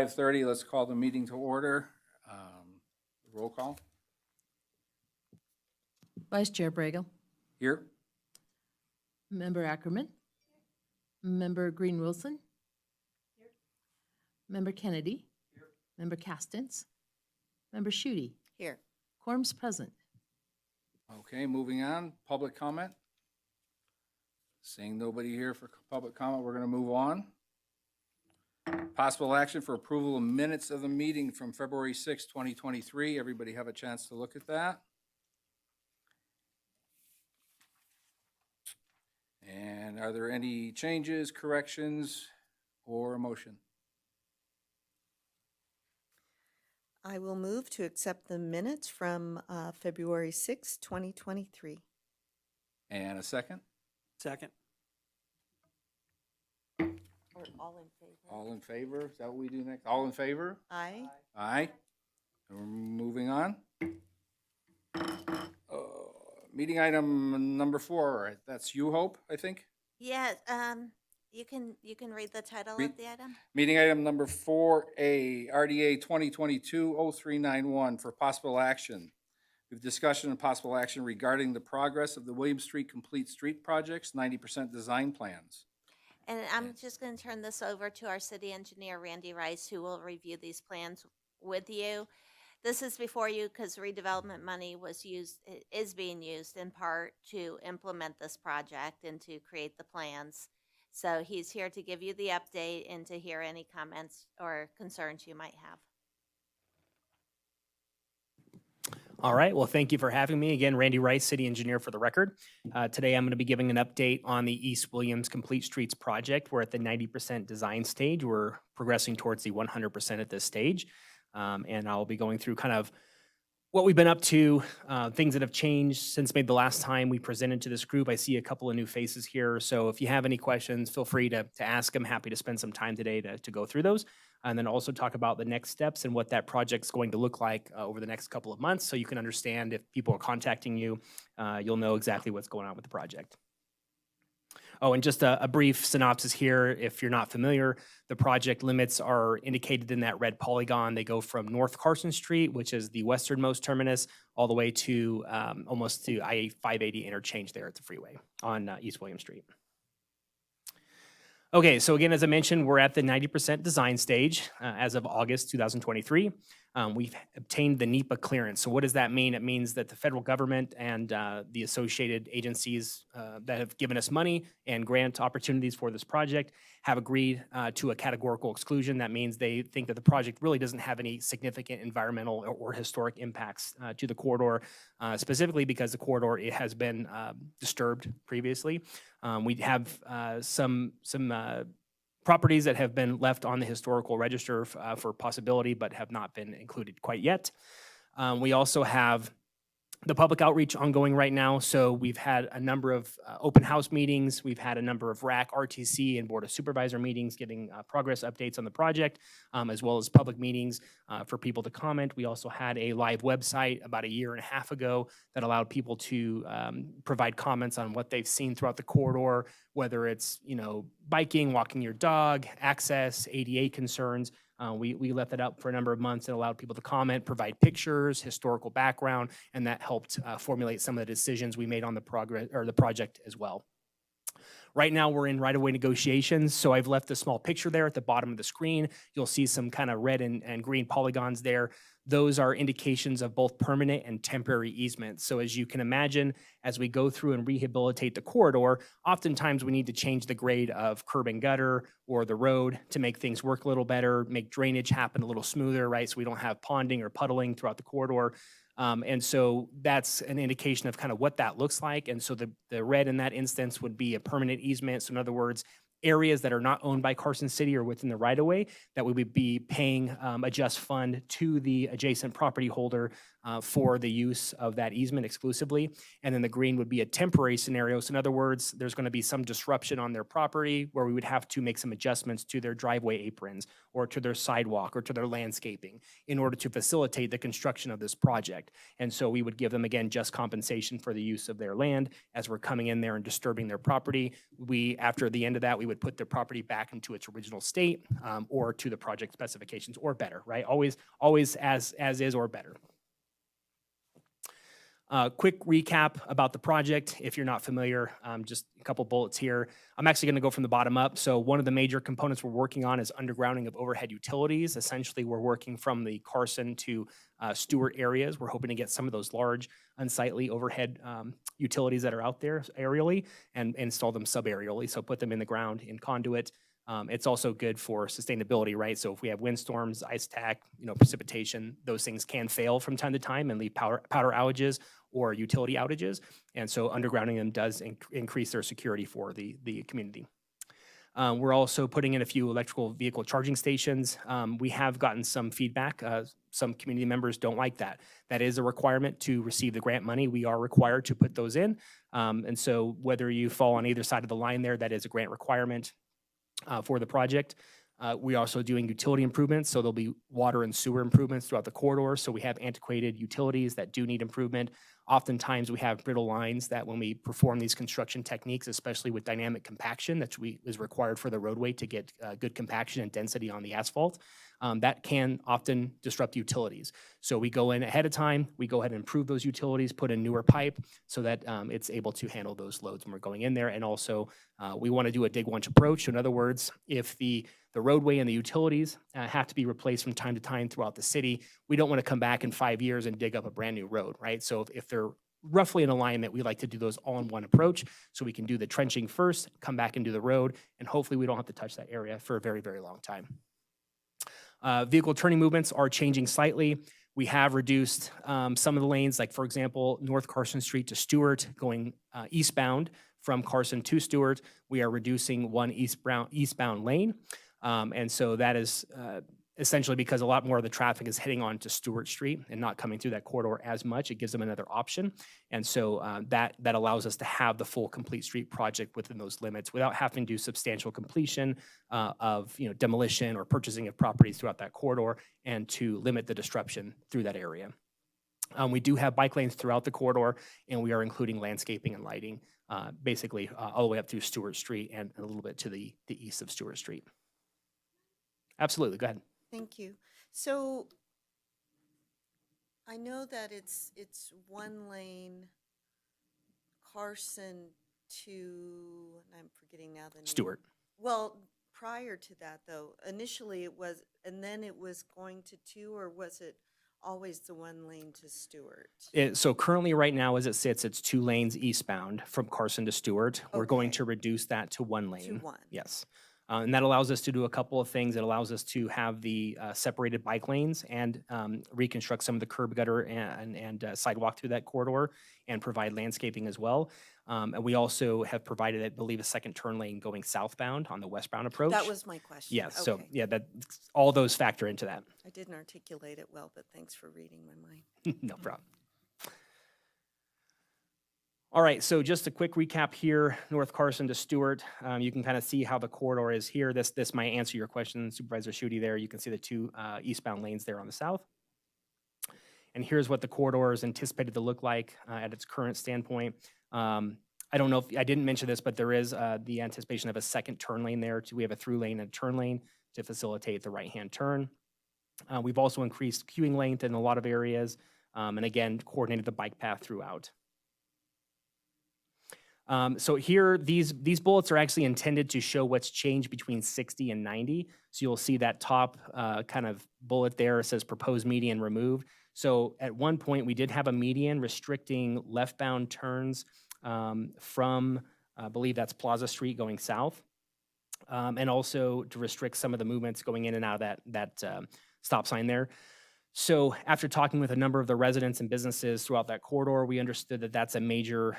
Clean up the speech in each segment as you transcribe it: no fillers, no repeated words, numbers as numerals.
.30, let's call the meeting to order. Roll call. Vice Chair Bragle. Here. Member Ackerman. Member Green Wilson. Here. Member Kennedy. Here. Member Castens. Member Schutte. Here. Quorum's present. Okay, moving on. Public comment. Seeing nobody here for public comment, we're going to move on. Possible action for approval of minutes of the meeting from February 6, 2023. Everybody have a chance to look at that? And are there any changes, corrections, or a motion? I will move to accept the minutes from February 6, 2023. And a second? Second. Or all in favor? All in favor? Is that what we do next? All in favor? Aye. Aye. And we're moving on. Meeting item number 4. That's you, Hope, I think. Yeah, you can read the title Read- of the item. Meeting item number 4A, RDA 2022-0391 for possible action. We have discussion and possible action regarding the progress of the William Street Complete Street Projects, 90% design plans. And I'm just going to turn this over to our city engineer, Randy Rice, who will review these plans with you. This is before you because redevelopment money is being used in part to implement this project and to create the plans. So he's here to give you the update and to hear any comments or concerns you might have. All right. Well, thank you for having me. Again, Randy Rice, city engineer for the record. Today, I'm going to be giving an update on the East Williams Complete Streets project. We're at the 90% design stage. We're progressing towards the 100% at this stage. And I'll be going through kind of what we've been up to, things that have changed since maybe the last time we presented to this group. I see a couple of new faces here. So if you have any questions, feel free to ask them. Happy to spend some time today to go through those. And then also talk about the next steps and what that project's going to look like over the next couple of months, so you can understand if people are contacting you, you'll know exactly what's going on with the project. Oh, and just a brief synopsis here. If you're not familiar, the project limits are indicated in that red polygon. They go from North Carson Street, which is the westernmost terminus, all the way to almost to I-580 interchange there at the freeway on East William Street. Okay, so again, as I mentioned, we're at the 90% design stage as of August 2023. We've obtained the NEPA clearance. So what does that mean? It means that the federal government and the associated agencies that have given us money and grant opportunities for this project have agreed to a categorical exclusion. That means they think that the project really doesn't have any significant environmental or historic impacts to the corridor, specifically because the corridor it has been disturbed previously. We have some properties that have been left on the historical register for possibility, but have not been included quite yet. We also have the public outreach ongoing right now. So we've had a number of open house meetings. We've had a number of RACC, RTC, and Board of Supervisor meetings getting progress updates on the project, as well as public meetings for people to comment. We also had a live website about 1.5 years ago that allowed people to provide comments on what they've seen throughout the corridor, whether it's, biking, walking your dog, access, ADA concerns. We left that up for a number of months and allowed people to comment, provide pictures, historical background, and that helped formulate some of the decisions we made on the project as well. Right now, we're in right-of-way negotiations, so I've left a small picture there at the bottom of the screen. You'll see some kind of red and green polygons there. Those are indications of both permanent and temporary easements. So as you can imagine, as we go through and rehabilitate the corridor, oftentimes we need to change the grade of curb and gutter or the road to make things work a little better, make drainage happen a little smoother, right? So we don't have ponding or puddling throughout the corridor. And so that's an indication of kind of what that looks like. And so the red in that instance would be a permanent easement. So in other words, areas that are not owned by Carson City or within the right of way that we would be paying a just fund to the adjacent property holder for the use of that easement exclusively. And then the green would be a temporary scenario. So in other words, there's going to be some disruption on their property where we would have to make some adjustments to their driveway aprons or to their sidewalk or to their landscaping in order to facilitate the construction of this project. And so we would give them, again, just compensation for the use of their land as we're coming in there and disturbing their property. After the end of that, we would put their property back into its original state or to the project specifications or better, right? Always as is or better. Quick recap about the project. If you're not familiar, just a couple bullets here. I'm actually going to go from the bottom up. So one of the major components we're working on is undergrounding of overhead utilities. Essentially, we're working from the Carson to Stewart areas. We're hoping to get some of those large unsightly overhead utilities that are out there aerially and install them subaerially. So put them in the ground in conduit. It's also good for sustainability, right? So if we have windstorms, ice attack, precipitation, those things can fail from time to time and leave power outages or utility outages. And so undergrounding them does increase their security for the community. We're also putting in a few electrical vehicle charging stations. We have gotten some feedback. Some community members don't like that. That is a requirement to receive the grant money. We are required to put those in. And so whether you fall on either side of the line there, that is a grant requirement for the project. We're also doing utility improvements, so there'll be water and sewer improvements throughout the corridor. So we have antiquated utilities that do need improvement. Oftentimes we have brittle lines that when we perform these construction techniques, especially with dynamic compaction that is required for the roadway to get good compaction and density on the asphalt, that can often disrupt utilities. So we go in ahead of time, we go ahead and improve those utilities, put in newer pipe so that it's able to handle those loads when we're going in there. And also we want to do a dig once approach. So in other words, if the roadway and the utilities have to be replaced from time to time throughout the city, we don't want to come back in 5 years and dig up a brand new road, right? So if they're roughly in alignment, we like to do those all in one approach so we can do the trenching first, come back and do the road, and hopefully we don't have to touch that area for a very, very long time. Vehicle turning movements are changing slightly. We have reduced some of the lanes, like for example, North Carson Street to Stewart going eastbound from Carson to Stewart. We are reducing one eastbound lane. And so that is essentially because a lot more of the traffic is heading on to Stewart Street and not coming through that corridor as much. It gives them another option. And so that allows us to have the full complete street project within those limits without having to do substantial completion of demolition or purchasing of properties throughout that corridor and to limit the disruption through that area. We do have bike lanes throughout the corridor, and we are including landscaping and lighting basically all the way up through Stewart Street and a little bit to the east of Stewart Street. Absolutely, go ahead. Thank you. So I know that it's one lane Carson to, and I'm forgetting now the name. Stewart. Well, prior to that though, initially it was, and then it was going to two, or was it always the one lane to Stewart? So currently right now as it sits, it's 2 lanes eastbound from Carson to Stewart. We're going Okay. to reduce that to 1 lane. To one. Yes. And that allows us to do a couple of things. It allows us to have the separated bike lanes and reconstruct some of the curb gutter and sidewalk through that corridor and provide landscaping as well. And we also have provided, I believe, a second turn lane going southbound on the westbound approach. That was my question. Yes. So Okay. yeah, all those factor into that. I didn't articulate it well, but thanks for reading my mind. No problem. All right, so just a quick recap here, North Carson to Stewart. You can kind of see how the corridor is here. This might answer your question, Supervisor Schutte there. You can see the 2 eastbound lanes there on the south. And here's what the corridor is anticipated to look like at its current standpoint. I don't know if I didn't mention this, but there is the anticipation of a second turn lane there. We have a through lane and a turn lane to facilitate the right-hand turn. We've also increased queuing length in a lot of areas, and again, coordinated the bike path throughout. So here, these bullets are actually intended to show what's changed between 60 and 90. So you'll see that top kind of bullet there. It says proposed median removed. So at one point, we did have a median restricting leftbound turns from, I believe that's Plaza Street going south, and also to restrict some of the movements going in and out of that stop sign there. So after talking with a number of the residents and businesses throughout that corridor, we understood that that's a major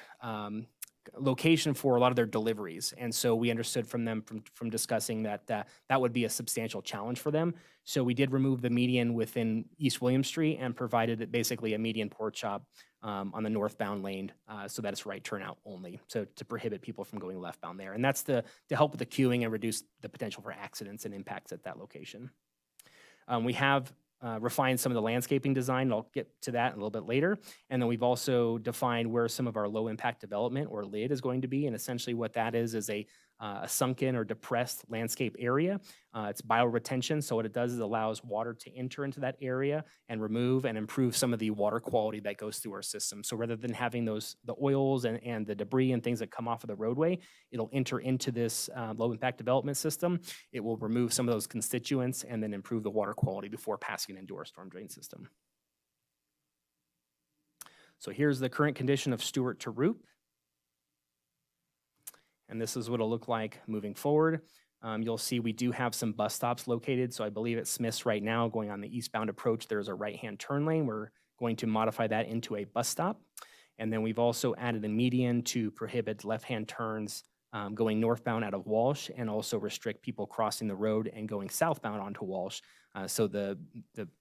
location for a lot of their deliveries. And so we understood from them from discussing that that would be a substantial challenge for them. So we did remove the median within East William Street and provided it basically a median pork chop on the northbound lane so that it's right turnout only. So to prohibit people from going leftbound there. And that's to help with the queuing and reduce the potential for accidents and impacts at that location. We have refined some of the landscaping design. I'll get to that a little bit later. And then we've also defined where some of our low impact development or LID is going to be. And essentially what that is a sunken or depressed landscape area. It's bioretention. So what it does is allows water to enter into that area and remove and improve some of the water quality that goes through our system. So rather than having the oils and the debris and things that come off of the roadway, it'll enter into this low impact development system. It will remove some of those constituents and then improve the water quality before passing into our storm drain system. So here's the current condition of Stewart to Roop. And this is what it'll look like moving forward. You'll see we do have some bus stops located. So I believe at Smith's right now, going on the eastbound approach, there's a right-hand turn lane. We're going to modify that into a bus stop. And then we've also added a median to prohibit left-hand turns going northbound out of Walsh and also restrict people crossing the road and going southbound onto Walsh. So the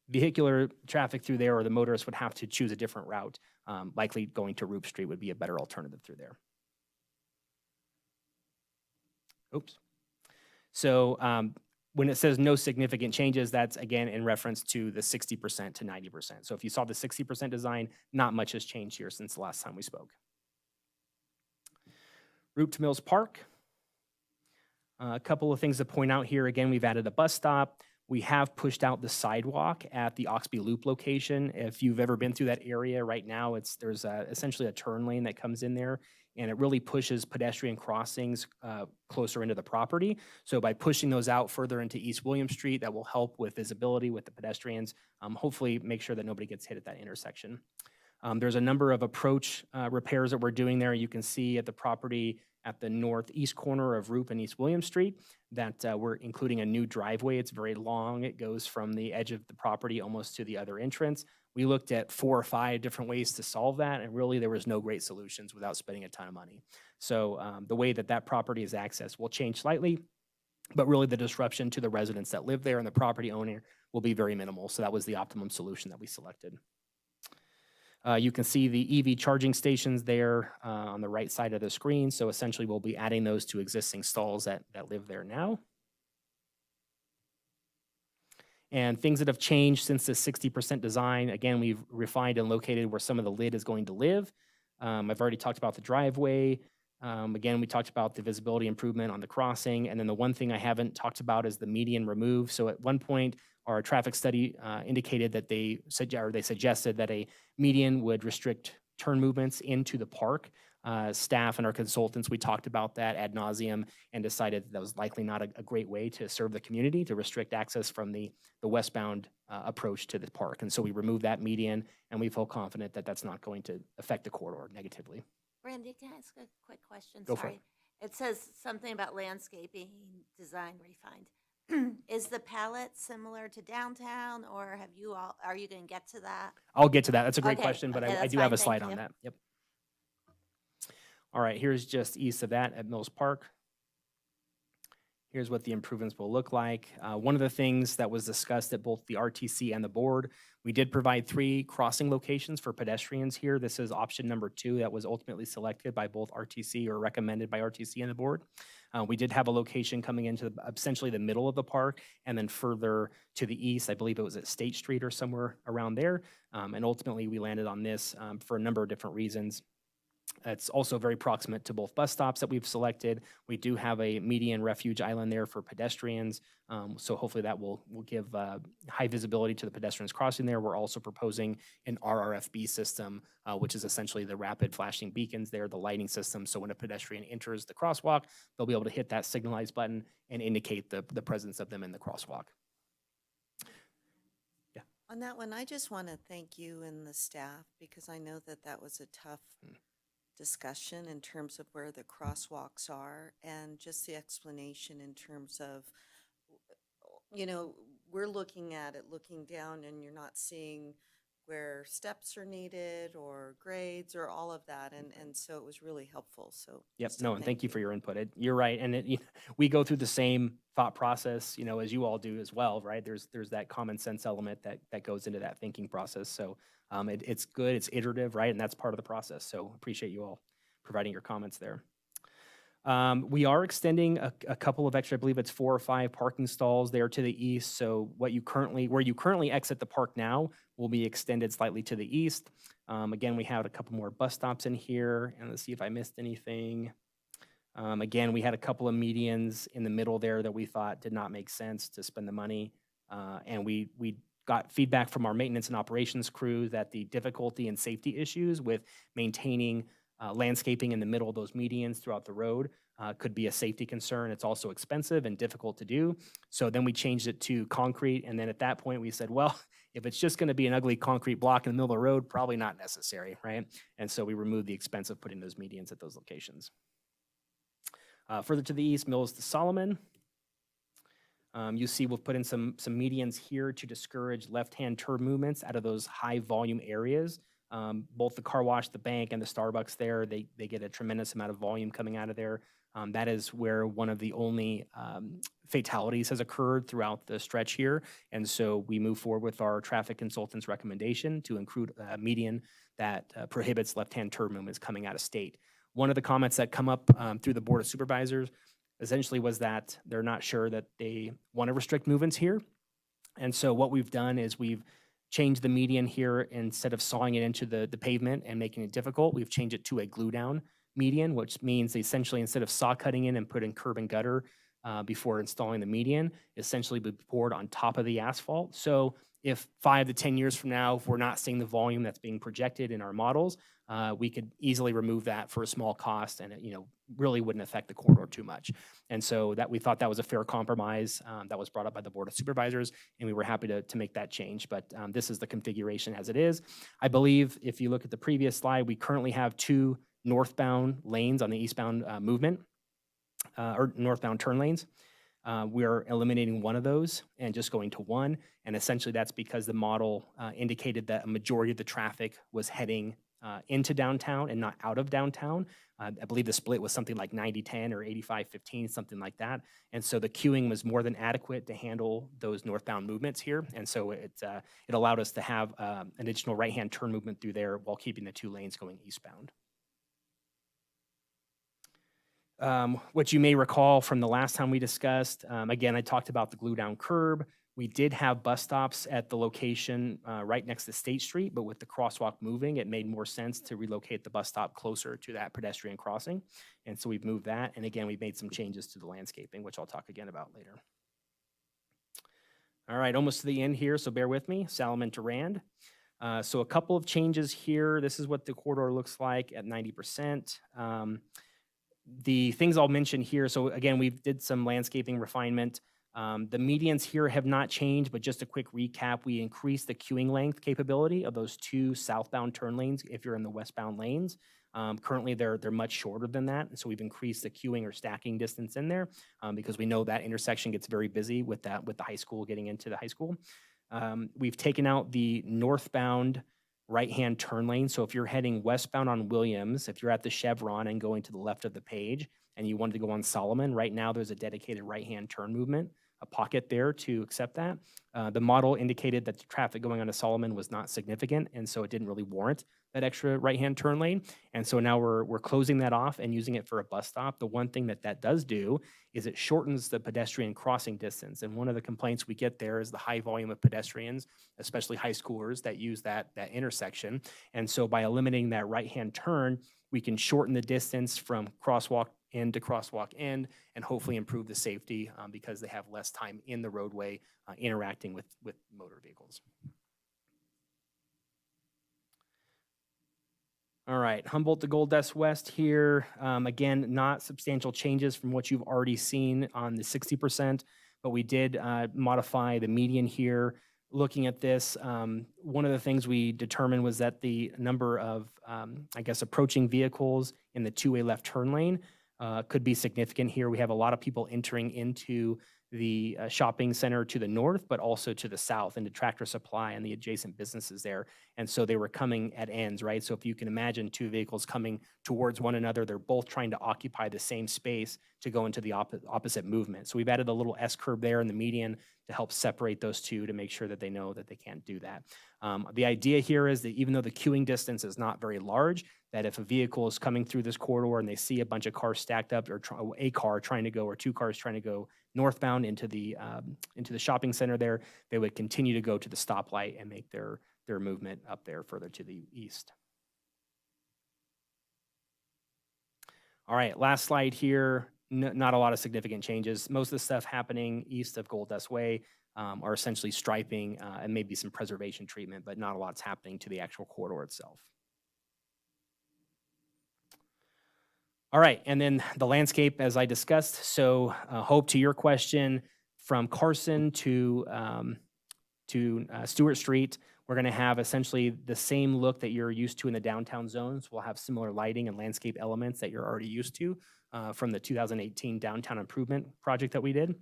vehicular traffic through there or the motorists would have to choose a different route. Likely going to Roop Street would be a better alternative through there. Oops. So when it says no significant changes, that's again in reference to the 60% to 90%. So if you saw the 60% design, not much has changed here since the last time we spoke. Root to Mills Park. A couple of things to point out here. Again, we've added a bus stop. We have pushed out the sidewalk at the Oxby Loop location. If you've ever been through that area right now, there's essentially a turn lane that comes in there, and it really pushes pedestrian crossings closer into the property. So by pushing those out further into East William Street, that will help with visibility with the pedestrians, hopefully make sure that nobody gets hit at that intersection. There's a number of approach repairs that we're doing there. You can see at the property at the northeast corner of Roop and East William Street that we're including a new driveway. It's very long. It goes from the edge of the property almost to the other entrance. We looked at 4 or 5 different ways to solve that, and really there was no great solutions without spending a ton of money. So the way that property is accessed will change slightly, but really the disruption to the residents that live there and the property owner will be very minimal. So that was the optimum solution that we selected. You can see the EV charging stations there on the right side of the screen. So essentially we'll be adding those to existing stalls that live there now. And things that have changed since the 60% design, again, we've refined and located where some of the lid is going to live. I've already talked about the driveway. Again, we talked about the visibility improvement on the crossing. And then the one thing I haven't talked about is the median remove. So at one point, our traffic study indicated that they suggested that a median would restrict turn movements into the park. Staff and our consultants, we talked about that ad nauseum and decided that was likely not a great way to serve the community, to restrict access from the westbound approach to the park. And so we removed that median, and we feel confident that that's not going to affect the corridor negatively. Randy, can I ask a quick question? Go for Sorry. It says something about landscaping design refined. Is the palette similar to downtown, or are you going to get to that? I'll get to that. That's a great Okay, question, but okay, I that's do have fine. a slide Thank on you. that. Yep. All right, here's just east of that at Mills Park. Here's what the improvements will look like. One of the things that was discussed at both the RTC and the board, we did provide 3 crossing locations for pedestrians here. This is option number 2 that was ultimately selected by both RTC or recommended by RTC and the board. We did have a location coming into essentially the middle of the park and then further to the east. I believe it was at State Street or somewhere around there. And ultimately we landed on this for a number of different reasons. It's also very proximate to both bus stops that we've selected. We do have a median refuge island there for pedestrians. So hopefully that will give high visibility to the pedestrians crossing there. We're also proposing an RRFB system, which is essentially the rapid flashing beacons there, the lighting system. So when a pedestrian enters the crosswalk, they'll be able to hit that signalize button and indicate the presence of them in the crosswalk. Yeah. On that one, I just want to thank you and the staff because I know that was a tough discussion in terms of where the crosswalks are and just the explanation in terms of, we're looking at it, looking down, and you're not seeing where steps are needed or grades or all of that. And so it was really helpful. So Yep. just a No, and thank you for your input. You're right. And we go through the same thought process, as you all do as well, right? There's that common sense element that goes into that thinking process. So it's good. It's iterative, right? And that's part of the process. So appreciate you all providing your comments there. We are extending a couple of extra, I believe it's 4 or 5 parking stalls there to the east. So where you currently exit the park now will be extended slightly to the east. Again, we have a couple more bus stops in here, and let's see if I missed anything. Again, we had a couple of medians in the middle there that we thought did not make sense to spend the money. And we got feedback from our maintenance and operations crew that the difficulty and safety issues with maintaining landscaping in the middle of those medians throughout the road could be a safety concern. It's also expensive and difficult to do. So then we changed it to concrete. And then at that point we said, well, if it's just going to be an ugly concrete block in the middle of the road, probably not necessary, right? And so we removed the expense of putting those medians at those locations. Further to the east, Mills to Solomon. You see we've put in some medians here to discourage left-hand turn movements out of those high volume areas. Both the car wash, the bank, and the Starbucks there, they get a tremendous amount of volume coming out of there. That is where one of the only fatalities has occurred throughout the stretch here. And so we move forward with our traffic consultant's recommendation to include a median that prohibits left-hand turn movements coming out of state. One of the comments that come up through the Board of Supervisors essentially was that they're not sure that they want to restrict movements here. And so what we've done is we've changed the median here. Instead of sawing it into the pavement and making it difficult, we've changed it to a glue down median, which means essentially instead of saw cutting in and putting curb and gutter before installing the median, essentially be poured on top of the asphalt. So if 5 to 10 years from now, if we're not seeing the volume that's being projected in our models, we could easily remove that for a small cost, and it really wouldn't affect the corridor too much. And so that we thought that was a fair compromise that was brought up by the Board of Supervisors, and we were happy to make that change. But this is the configuration as it is. I believe if you look at the previous slide, we currently have 2 northbound lanes on the eastbound movement, or northbound turn lanes. We're eliminating one of those and just going to 1. And essentially that's because the model indicated that a majority of the traffic was heading into downtown and not out of downtown. I believe the split was something like 90-10 or 85-15, something like that. And so the queuing was more than adequate to handle those northbound movements here. And so it allowed us to have an additional right-hand turn movement through there while keeping the 2 lanes going eastbound. What you may recall from the last time we discussed, again, I talked about the glue down curb. We did have bus stops at the location right next to State Street, but with the crosswalk moving, it made more sense to relocate the bus stop closer to that pedestrian crossing. And so we've moved that. And again, we've made some changes to the landscaping, which I'll talk again about later. All right, almost to the end here, so bear with me. Salomon to Rand. So a couple of changes here. This is what the corridor looks like at 90%. The things I'll mention here, so again, we did some landscaping refinement. The medians here have not changed, but just a quick recap, we increased the queuing length capability of those 2 southbound turn lanes if you're in the westbound lanes. Currently, they're much shorter than that, and so we've increased the queuing or stacking distance in there because we know that intersection gets very busy with the high school getting into the high school. We've taken out the northbound right-hand turn lane. So if you're heading westbound on Williams, if you're at the Chevron and going to the left of the page and you wanted to go on Solomon, right now there's a dedicated right-hand turn movement, a pocket there to accept that. The model indicated that the traffic going onto Solomon was not significant, and so it didn't really warrant that extra right-hand turn lane. And so now we're closing that off and using it for a bus stop. The one thing that does do is it shortens the pedestrian crossing distance. And one of the complaints we get there is the high volume of pedestrians, especially high schoolers that use that intersection. And so by eliminating that right-hand turn, we can shorten the distance from crosswalk end to crosswalk end and hopefully improve the safety because they have less time in the roadway interacting with motor vehicles. All right, Humboldt to Gold Dust West here. Again, not substantial changes from what you've already seen on the 60%, but we did modify the median here. Looking at this, one of the things we determined was that the number of, approaching vehicles in the 2-way left turn lane could be significant here. We have a lot of people entering into the shopping center to the north, but also to the south into Tractor Supply and the adjacent businesses there. And so they were coming at ends, right? So if you can imagine two vehicles coming towards one another, they're both trying to occupy the same space to go into the opposite movement. So we've added a little S curve there in the median to help separate those two to make sure that they know that they can't do that. The idea here is that even though the queuing distance is not very large, that if a vehicle is coming through this corridor and they see a bunch of cars stacked up, or a car trying to go, or two cars trying to go northbound into the shopping center there, they would continue to go to the stoplight and make their movement up there further to the east. All right, last slide here. Not a lot of significant changes. Most of the stuff happening east of Gold Dust Way are essentially striping and maybe some preservation treatment, but not a lot's happening to the actual corridor itself. All right, and then the landscape, as I discussed. So, Hope, to your question, from Carson to Stewart Street, we're going to have essentially the same look that you're used to in the downtown zones. We'll have similar lighting and landscape elements that you're already used to from the 2018 downtown improvement project that we did.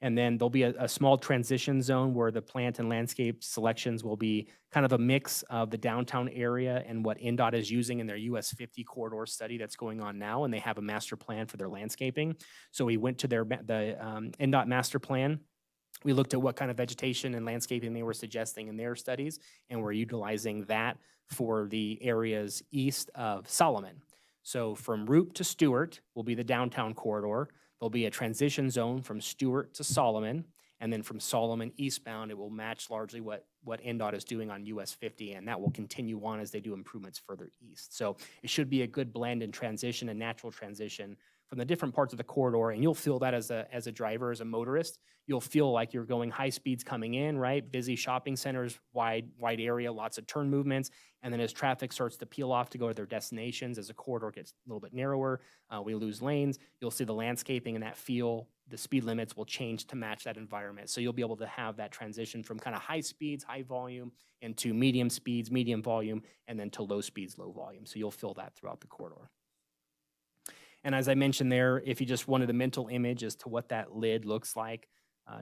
And then there'll be a small transition zone where the plant and landscape selections will be kind of a mix of the downtown area and what NDOT is using in their US 50 corridor study that's going on now, and they have a master plan for their landscaping. So we went to the NDOT master plan. We looked at what kind of vegetation and landscaping they were suggesting in their studies, and we're utilizing that for the areas east of Solomon. So from Route to Stewart will be the downtown corridor. There'll be a transition zone from Stewart to Solomon, and then from Solomon eastbound, it will match largely what NDOT is doing on US 50, and that will continue on as they do improvements further east. So it should be a good blend and transition, a natural transition from the different parts of the corridor, and you'll feel that as a driver, as a motorist. You'll feel like you're going high speeds coming in, right? Busy shopping centers, wide area, lots of turn movements. And then as traffic starts to peel off to go to their destinations, as the corridor gets a little bit narrower, we lose lanes. You'll see the landscaping and that feel, the speed limits will change to match that environment. So you'll be able to have that transition from kind of high speeds, high volume, into medium speeds, medium volume, and then to low speeds, low volume. So you'll feel that throughout the corridor. And as I mentioned there, if you just wanted a mental image as to what that lid looks like,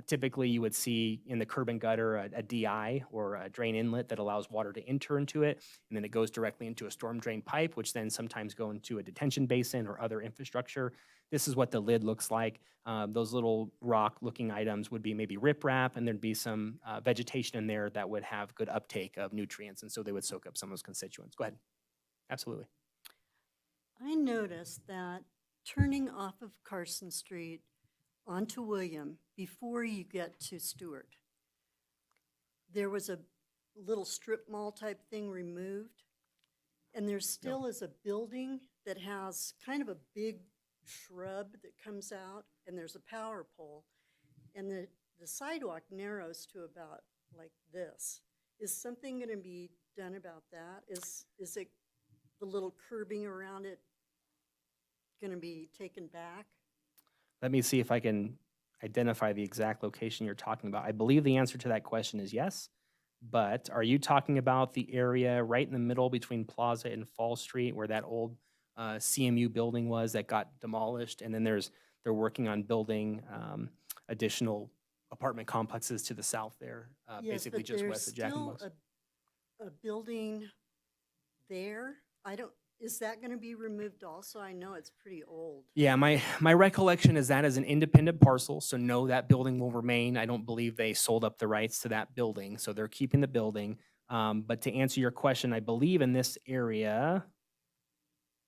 typically you would see in the curb and gutter a DI or a drain inlet that allows water to enter into it, and then it goes directly into a storm drain pipe, which then sometimes go into a detention basin or other infrastructure. This is what the lid looks like. Those little rock-looking items would be maybe riprap, and there'd be some vegetation in there that would have good uptake of nutrients, and so they would soak up some of those constituents. Go ahead. Absolutely. I noticed that turning off of Carson Street onto William before you get to Stewart, there was a little strip mall type thing removed, and there still is a building that has kind of a big shrub that comes out, and there's a power pole, and the sidewalk narrows to about like this. Is something going to be done about that? Is it the little curbing around it going to be taken back? Let me see if I can identify the exact location you're talking about. I believe the answer to that question is yes, but are you talking about the area right in the middle between Plaza and Fall Street where that old CMU building was that got demolished? And then they're working on building additional apartment complexes to the south there, Yes, basically but just west of Jack and there's Bucks. still a building there. Is that going to be removed also? I know it's pretty old. Yeah, my recollection is that is an independent parcel, so no, that building will remain. I don't believe they sold up the rights to that building, so they're keeping the building. But to answer your question, I believe in this area,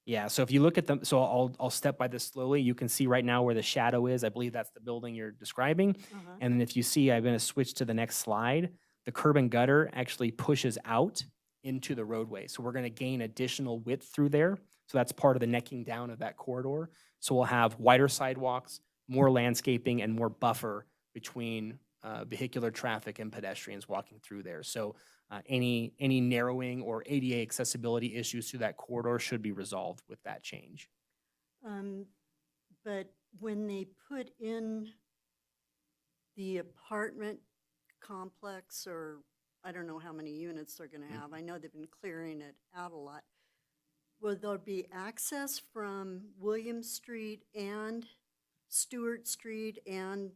yeah, so if you look at them, so I'll step by this slowly. You can see right now where the shadow is. I believe that's the building you're describing. And then if you see, I'm going to switch to the next slide. The curb and gutter actually pushes out into the roadway. So we're going to gain additional width through there. So that's part of the necking down of that corridor. So we'll have wider sidewalks, more landscaping, and more buffer between vehicular traffic and pedestrians walking through there. So any narrowing or ADA accessibility issues to that corridor should be resolved with that change. But when they put in the apartment complex, or I don't know how many units they're going to have, I know they've been clearing it out a lot. Will there be access from William Street and Stewart Street and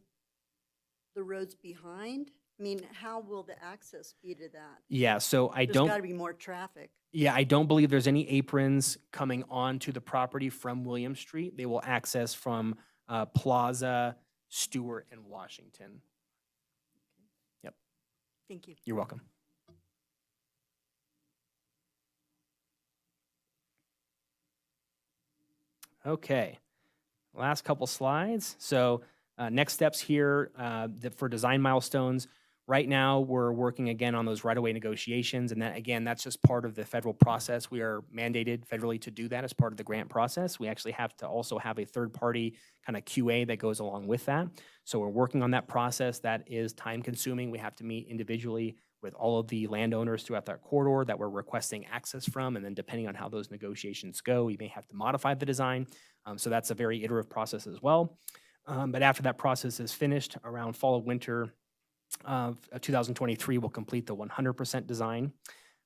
the roads behind? I mean, how will the access be to that? Yeah, so I There's don't. got to be more traffic. Yeah, I don't believe there's any aprons coming onto the property from William Street. They will access from Plaza, Stewart, and Washington. Yep, Thank you. you're welcome. Okay, last couple slides. So next steps here for design milestones. Right now, we're working again on those right-of-way negotiations, and that again, that's just part of the federal process. We are mandated federally to do that as part of the grant process. We actually have to also have a third-party kind of QA that goes along with that. So we're working on that process. That is time-consuming. We have to meet individually with all of the landowners throughout that corridor that we're requesting access from, and then depending on how those negotiations go, we may have to modify the design. So that's a very iterative process as well. But after that process is finished, around fall or winter of 2023, we'll complete the 100% design.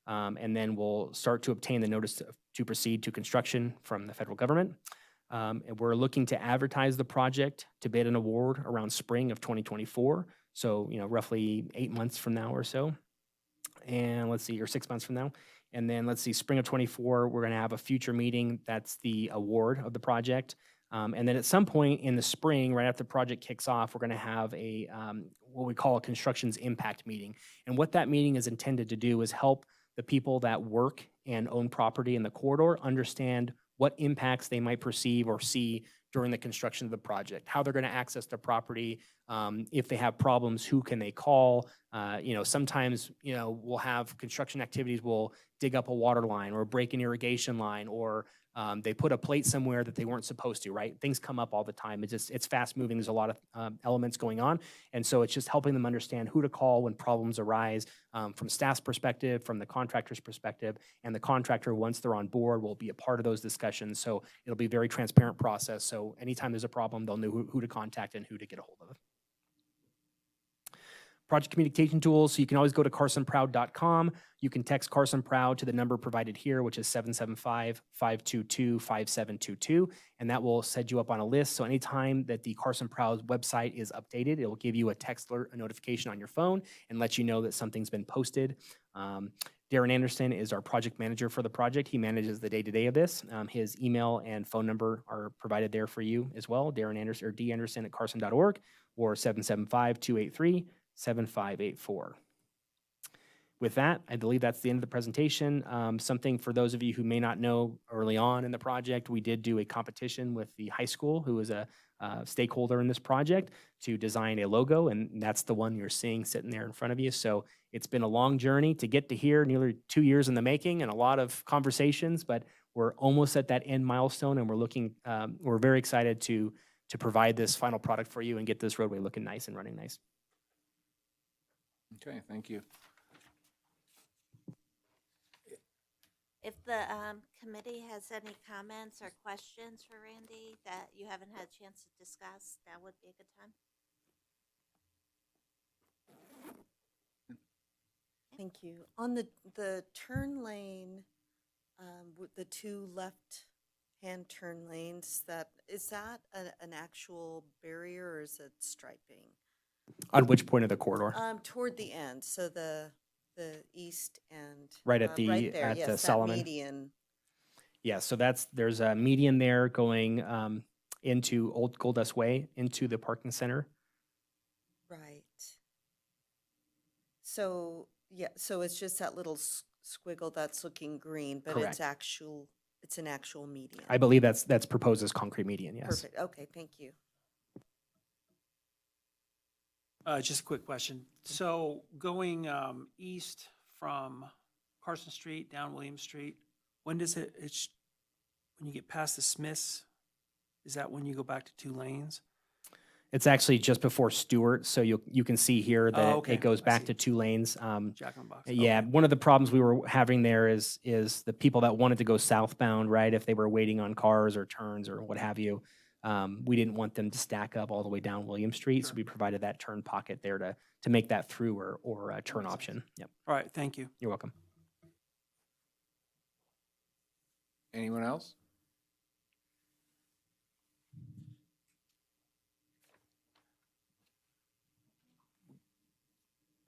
And then we'll start to obtain the notice to proceed to construction from the federal government. And we're looking to advertise the project to bid an award around spring of 2024. So, roughly 8 months from now or so. And let's see, or 6 months from now. And then let's see, spring of 24, we're going to have a future meeting. That's the award of the project. And then at some point in the spring, right after the project kicks off, we're going to have a what we call a construction's impact meeting. And what that meeting is intended to do is help the people that work and own property in the corridor understand what impacts they might perceive or see during the construction of the project, how they're going to access the property, if they have problems, who can they call. Sometimes, we'll have construction activities, we'll dig up a water line or break an irrigation line, or they put a plate somewhere that they weren't supposed to, right? Things come up all the time. It's fast moving. There's a lot of elements going on. And so it's just helping them understand who to call when problems arise from staff's perspective, from the contractor's perspective. And the contractor, once they're on board, will be a part of those discussions. So it'll be a very transparent process. So anytime there's a problem, they'll know who to contact and who to get a hold of. Project communication tools, so you can always go to carsonproud.com. You can text Carson Proud to the number provided here, which is 775-522-5722, and that will set you up on a list. So anytime that the Carson Proud website is updated, it will give you a text alert, a notification on your phone, and let you know that something's been posted. Darren Anderson is our project manager for the project. He manages the day-to-day of this. His email and phone number are provided there for you as well, Darren Anderson or danderson@carson.org, or 775-283-7584. With that, I believe that's the end of the presentation. Something for those of you who may not know, early on in the project, we did do a competition with the high school, who is a stakeholder in this project, to design a logo, and that's the one you're seeing sitting there in front of you. So it's been a long journey to get to here, nearly 2 years in the making, and a lot of conversations, but we're almost at that end milestone, and we're very excited to provide this final product for you and get this roadway looking nice and running nice. Okay, thank you. If the committee has any comments or questions for Randy that you haven't had a chance to discuss, that would be a good time. Thank you. On the turn lane, with the two left-hand turn lanes, is that an actual barrier or is it striping? On which point of the corridor? Toward the end, so the east end. Right at right there, at yes, the that Solomon. median. Yeah, so there's a median there going into Old Gold Dust Way, into the parking center. Right. So, yeah, so it's just that little squiggle that's looking green, but Correct. it's an actual median. I believe that's proposed as concrete median, yes. Perfect, okay, thank you. Just a quick question. So going east from Carson Street down William Street, when does when you get past the Smiths, is that when you go back to 2 lanes? It's actually just before Stewart, so you can see here that okay. it goes I back see. to 2 lanes. Jack in the Box. Yeah, Okay. one of the problems we were having there is the people that wanted to go southbound, right? If they were waiting on cars or turns or what have you, we didn't want them to stack up all the way down William Street, so Sure. we provided that turn pocket there to make that through or a turn Makes sense. option. Yep, All right, thank you. you're welcome. Anyone else?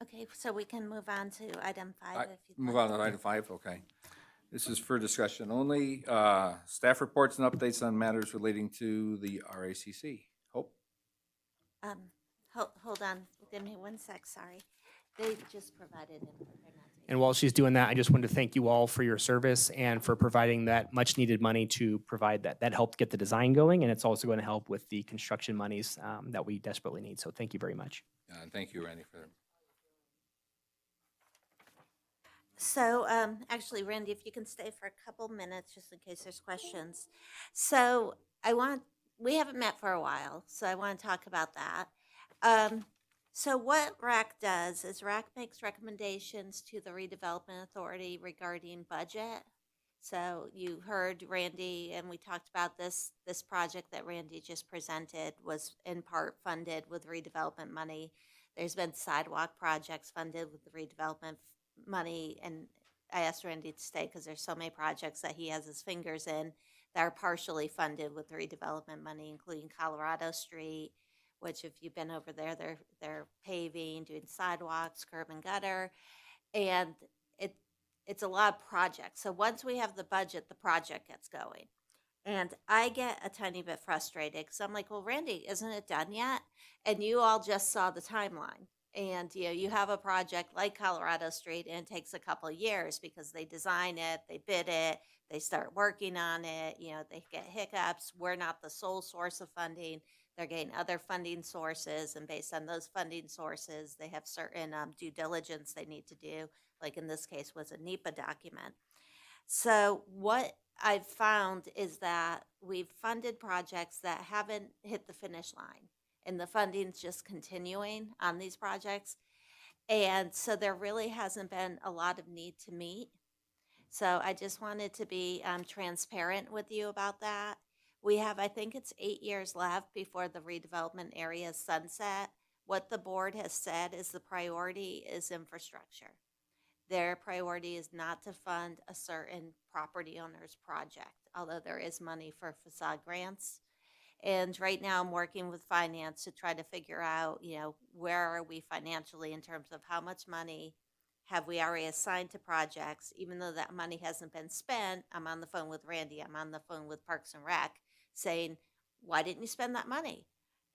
Okay, so we can move on to item 5 I- if you'd Move like. on to item 5, okay. This is for discussion only. Staff reports and updates on matters relating to the RACC. Hope? Hold on, give me 1 sec, sorry. They just provided him. They're not taking- And while she's doing that, I just wanted to thank you all for your service and for providing that much-needed money to provide that. That helped get the design going, and it's also going to help with the construction monies that we desperately need. So thank you very much. And thank you, Randy, for that. So, actually, Randy, if you can stay for a couple minutes, just in case there's questions. So, we haven't met for a while, so I want to talk about that. So what RACC does is RACC makes recommendations to the Redevelopment Authority regarding budget. So you heard Randy, and we talked about this project that Randy just presented was in part funded with redevelopment money. There's been sidewalk projects funded with the redevelopment money, and I asked Randy to stay because there's so many projects that he has his fingers in that are partially funded with redevelopment money, including Colorado Street, which if you've been over there, they're paving, doing sidewalks, curb and gutter, and it's a lot of projects. So once we have the budget, the project gets going. And I get a tiny bit frustrated because I'm like, well, Randy, isn't it done yet? And you all just saw the timeline. And you have a project like Colorado Street, and it takes a couple of years because they design it, they bid it, they start working on it, they get hiccups. We're not the sole source of funding. They're getting other funding sources, and based on those funding sources, they have certain due diligence they need to do, like in this case was a NEPA document. So what I've found is that we've funded projects that haven't hit the finish line, and the funding's just continuing on these projects. And so there really hasn't been a lot of need to meet. So I just wanted to be transparent with you about that. We have, I think it's 8 years left before the redevelopment area sunset. What the board has said is the priority is infrastructure. Their priority is not to fund a certain property owner's project, although there is money for facade grants. And right now I'm working with finance to try to figure out, where are we financially in terms of how much money have we already assigned to projects. Even though that money hasn't been spent, I'm on the phone with Randy, I'm on the phone with Parks and Rec saying, why didn't you spend that money?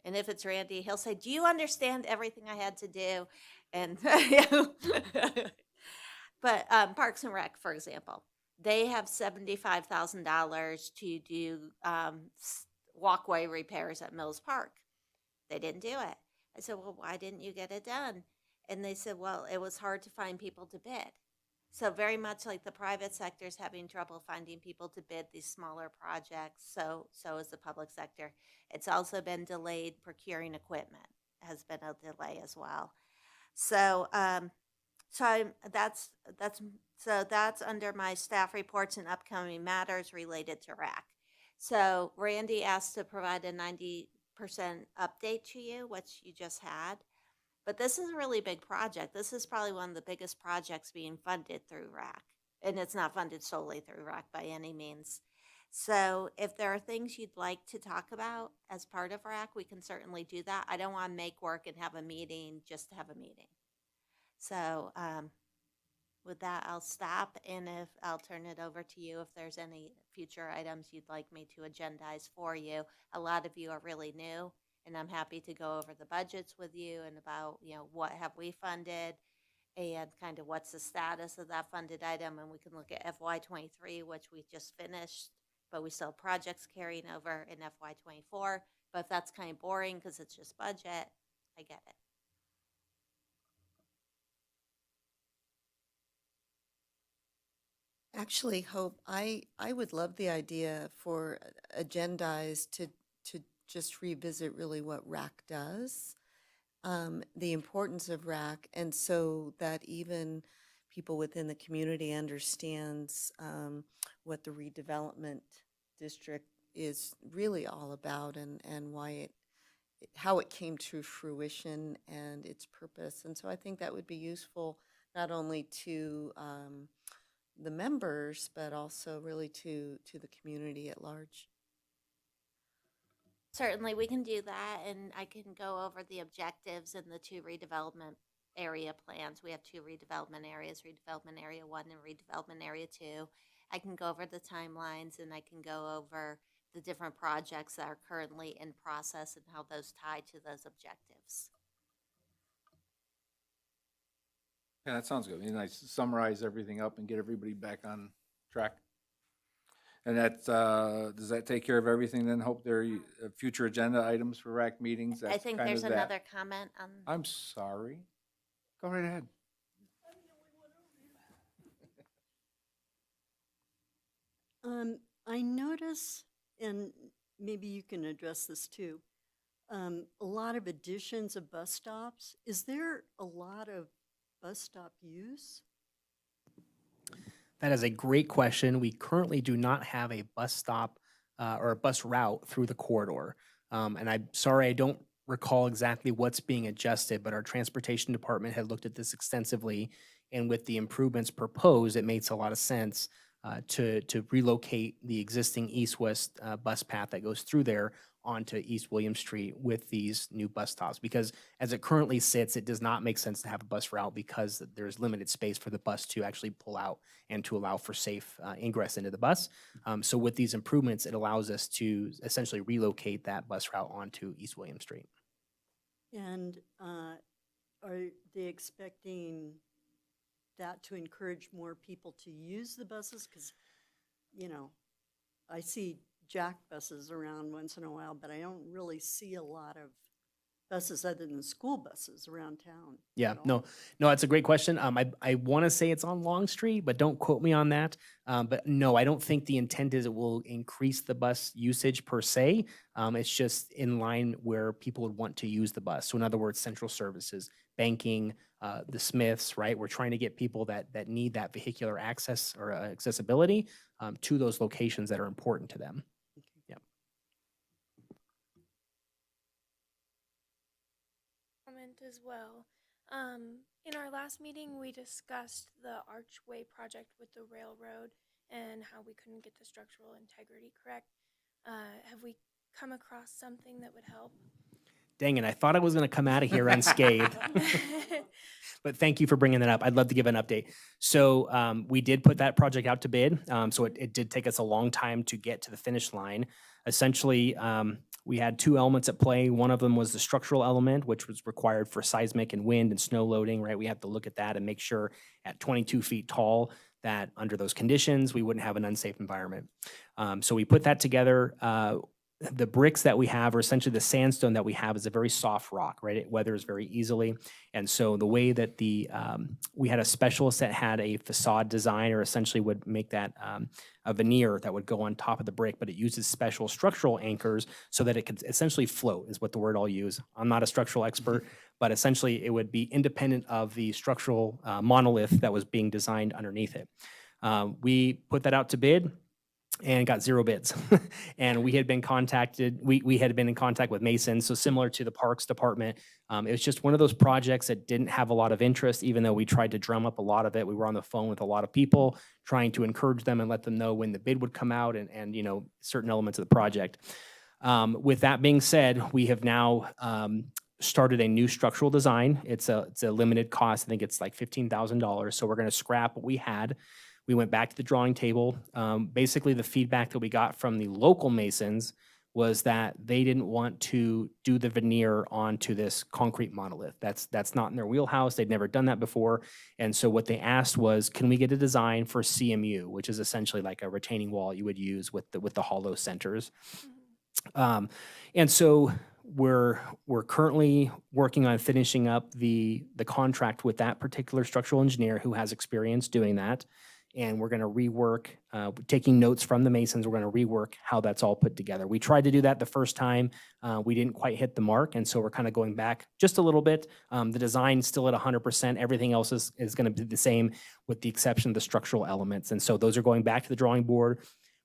And if it's Randy, he'll say, do you understand everything I had to do? And but Parks and Rec, for example, they have $75,000 to do walkway repairs at Mills Park. They didn't do it. I said, well, why didn't you get it done? And they said, well, it was hard to find people to bid. So very much like the private sector is having trouble finding people to bid these smaller projects, so is the public sector. It's also been delayed procuring equipment, has been a delay as well. So that's under my staff reports and upcoming matters related to RACC. So Randy asked to provide a 90% update to you, which you just had. But this is a really big project. This is probably one of the biggest projects being funded through RACC. And it's not funded solely through RACC by any means. So if there are things you'd like to talk about as part of RACC, we can certainly do that. I don't want to make work and have a meeting just to have a meeting. So with that, I'll stop, and I'll turn it over to you if there's any future items you'd like me to agendize for you. A lot of you are really new, and I'm happy to go over the budgets with you and about, what have we funded and kind of what's the status of that funded item. And we can look at FY23, which we just finished, but we still have projects carrying over in FY24. But if that's kind of boring because it's just budget, I get it. Actually, Hope, I would love the idea for agendized to just revisit really what RACC does, the importance of RACC, and so that even people within the community understands what the redevelopment district is really all about, and why how it came to fruition and its purpose. And so I think that would be useful not only to the members, but also really to the community at large. Certainly, we can do that, and I can go over the objectives in the 2 redevelopment area plans. We have two redevelopment areas, redevelopment area 1 and redevelopment area 2. I can go over the timelines and I can go over the different projects that are currently in process and how those tie to those objectives. Yeah, that sounds good. Be nice to summarize everything up and get everybody back on track. And that, does that take care of everything then? Hope there are future agenda items for RAC meetings? I That's think kind there's of that. another comment on. I'm sorry. Go right ahead. I notice, and maybe you can address this too, a lot of additions of bus stops. Is there a lot of bus stop use? That is a great question. We currently do not have a bus stop or a bus route through the corridor. And I'm sorry, I don't recall exactly what's being adjusted, but our transportation department had looked at this extensively. And with the improvements proposed, it makes a lot of sense to relocate the existing east-west bus path that goes through there onto East William Street with these new bus stops. Because as it currently sits, it does not make sense to have a bus route because there's limited space for the bus to actually pull out and to allow for safe ingress into the bus. So with these improvements, it allows us to essentially relocate that bus route onto East William Street. And are they expecting that to encourage more people to use the buses? Because, you know, I see jack buses around once in a while, but I don't really see a lot of buses other than school buses around town. Yeah, at all. no, that's a great question. I want to say it's on Long Street, but don't quote me on that. But no, I don't think the intent is it will increase the bus usage per se. It's just in line where people would want to use the bus. So in other words, central services, banking, the Smiths, right? We're trying to get people that need that vehicular access or accessibility to those locations that are important to them. Yep. Comment as well. In our last meeting, we discussed the archway project with the railroad and how we couldn't get the structural integrity correct. Have we come across something that would help? Dang it, I thought I was going to come out of here unscathed. But thank you for bringing that up. I'd love to give an update. So we did put that project out to bid. So it did take us a long time to get to the finish line. Essentially, we had two elements at play. One of them was the structural element, which was required for seismic and wind and snow loading, right? We have to look at that and make sure at 22 feet tall that under those conditions, we wouldn't have an unsafe environment. So we put that together. The bricks that we have, or essentially the sandstone that we have, is a very soft rock, right? It weathers very easily. And so the way that we had a specialist that had a facade design, or essentially would make that a veneer that would go on top of the brick, but it uses special structural anchors so that it could essentially float, is what the word I'll use. I'm not a structural expert, but essentially it would be independent of the structural monolith that was being designed underneath it. We put that out to bid and got 0 bids. And we had been contacted, we had been in contact with Mason, so similar to the Parks Department. It was just one of those projects that didn't have a lot of interest, even though we tried to drum up a lot of it. We were on the phone with a lot of people, trying to encourage them and let them know when the bid would come out and you know, certain elements of the project. With that being said, we have now started a new structural design. It's a limited cost. I think it's like $15,000. So we're going to scrap what we had. We went back to the drawing table. Basically, the feedback that we got from the local masons was that they didn't want to do the veneer onto this concrete monolith. That's not in their wheelhouse. They'd never done that before. And so what they asked was, can we get a design for CMU, which is essentially like a retaining wall you would use with the hollow centers. And so we're currently working on finishing up the contract with that particular structural engineer who has experience doing that. And we're going to rework, taking notes from the masons, we're going to rework how that's all put together. We tried to do that the first time. We didn't quite hit the mark. And so we're kind of going back just a little bit. The design's still at 100%. Everything else is going to be the same with the exception of the structural elements. And so those are going back to the drawing board.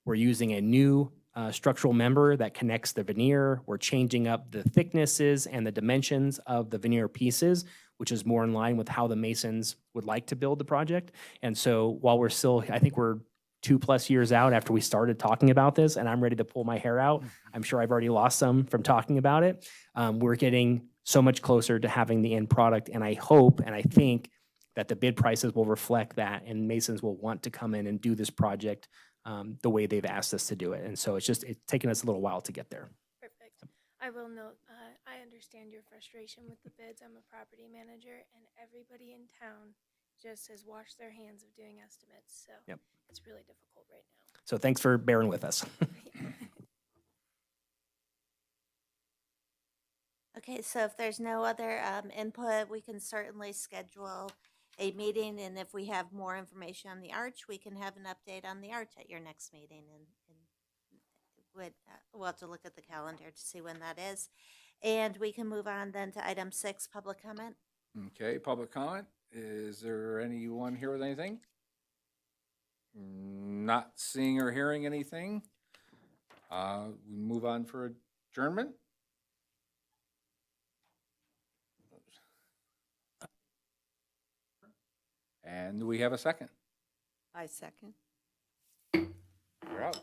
We're using a new structural member that connects the veneer. We're changing up the thicknesses and the dimensions of the veneer pieces, which is more in line with how the masons would like to build the project. And so while we're still, I think we're 2+ years out after we started talking about this, and I'm ready to pull my hair out. I'm sure I've already lost some from talking about it. We're getting so much closer to having the end product. And I hope and I think that the bid prices will reflect that, and masons will want to come in and do this project the way they've asked us to do it. And so it's taken us a little while to get there. Perfect. I will note, I understand your frustration with the bids. I'm a property manager, and everybody in town just has washed their hands of doing estimates, so Yep. it's really difficult right now. So thanks for bearing with us. Okay, so if there's no other input, we can certainly schedule a meeting, and if we have more information on the arch, we can have an update on the arch at your next meeting, and we'll have to look at the calendar to see when that is. And we can move on then to item 6, public comment. Okay, public comment. Is there anyone here with anything? Not seeing or hearing anything. We move on for adjournment. And do we have a second? I second. You're out.